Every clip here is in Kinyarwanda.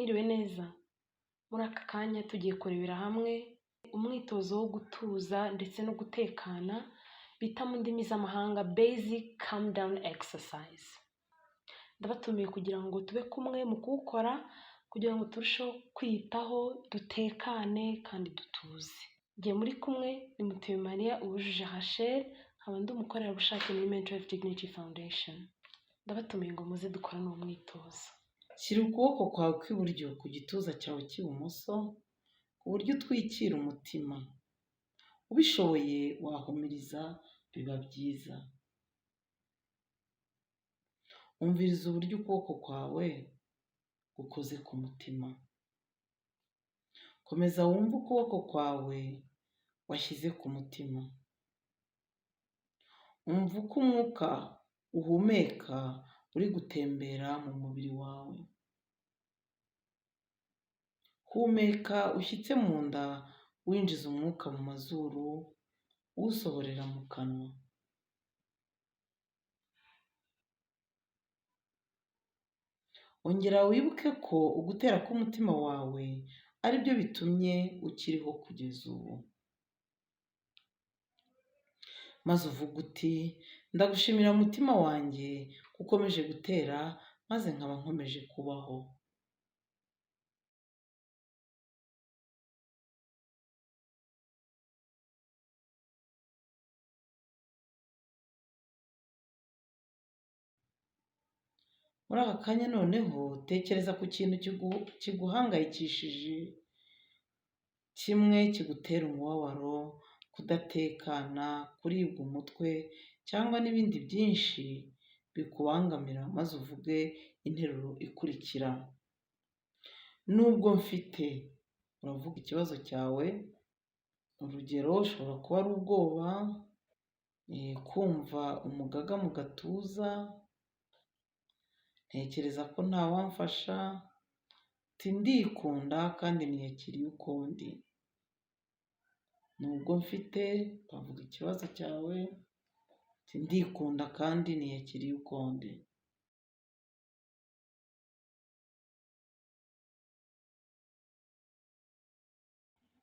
Mwiriwe neza, muri aka kanya tugiye kurebera hamwe umwitozo wo gutuza ndetse no gutekana bita mu ndimi z'amahanga basic calm down exercise. Ndabatumiye kugira ngo tube kumwe mu kuwukora kugira ngo turusheho kwiyitaho, dutekane kandi dutuze. Igihe muri kumwe ni Mutuyemariya Uwujuje Rachel, nkaba ndi umukorerabushake muri Mental Health Dignity Foundation. Ndabatumiye ngo muze dukorane uwo mwitozo. Shyira ukuboko kwawe kw'iburyo ku gituza cyawe cy'ibumoso ku buryo utwikira umutima. Ubishoboye wahumiriza biba byiza. Umviriza uburyo ukuboko kwawe gukoze ku mutima. Komeza wumve ukuboko kwawe washyize ku mutima. Umva uko umwuka uhumeka uri gutembera mu mubiri wawe. Humeka ushyitse mu nda, winjiza umwuka mu mazuru, uwusohorera mu kanwa. Ongera wibuke ko ugutera k'umutima wawe ari byo bitumye ukiriho kugeza ubu. Maze uvuga uti, ndagushimira mutima wanjye ko ukomeje gutera maze nkaba nkomeje kubaho. Muri aka kanya noneho tekereza ku kintu kiguhangayikishije, kimwe kigutera umubabaro, kudatekana, kuribwa umutwe cyangwa n'ibindi byinshi bikubangamira, maze uvuge interuro ikurikira. Nubwo mfite, uravuga ikibazo cyawe. Urugero ushobora kuba ari ubwoba, kumva umugaga mu gatuza, ntekereza ko ntawamfasha, ndikunda kandi niyakiriye uko ndi. Nubwo mfite, uravuga ikibazo cyawe, ndikunda kandi niyakiriye uko ndi.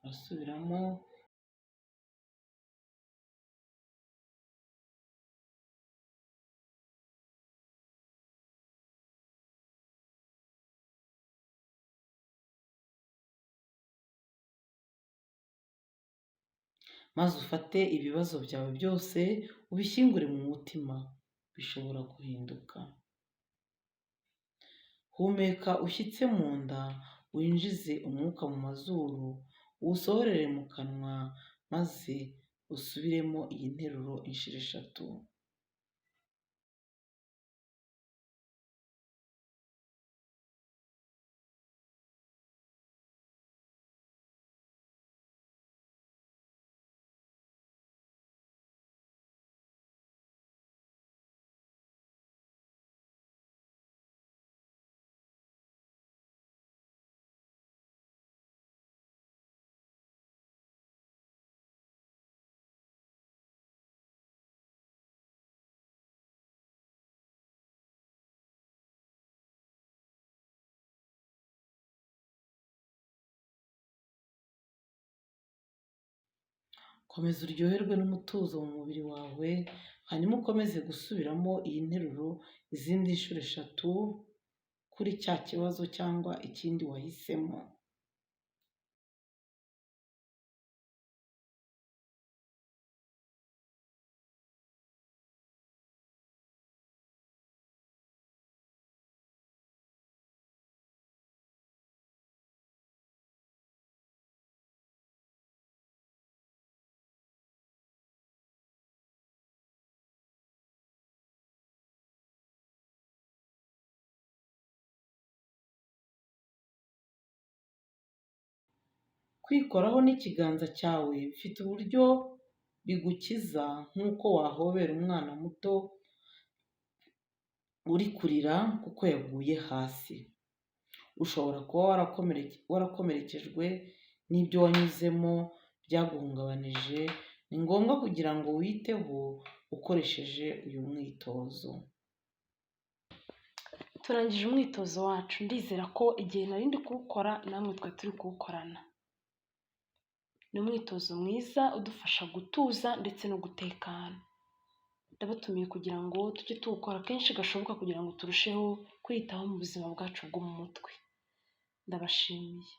Urasubiramo. Maze ufate ibibazo byawe byose ubishyingure mu mutima, bishobora guhinduka. Humeka ushyitse mu nda, winjize umwuka mu mazuru, uwusohorere mu kanwa, maze usubiremo iyi nteruro inshuro 3. Komeza uryoherwe n'umutuzo mu mubiri wawe, hanyuma ukomeze gusubiramo iyi nteruro izindi nshuro 3 kuri cya kibazo cyangwa ikindi wahisemo. Kwikoraho n'ikiganza cyawe bifite uburyo bigukiza, nk'uko wahobera umwana muto uri kurira kuko yaguye hasi. Ushobora kuba warakomerekejwe n'ibyo wanyuzemo byaguhungabanije. Ni ngombwa kugira ngo witeho ukoresheje uyu mwitozo. turangije umwitozo wacu, ndizera ko igihe nari ndi kuwukora namwe twari turi kuwukorana. Ni umwitozo mwiza udufasha gutuza ndetse no gutekana. Ndabatumiye kugira ngo tujye tuwukora kenshi gashoboka kugira ngo turusheho kwiyitaho mu buzima bwacu bwo mu mutwe. Ndabashimiye.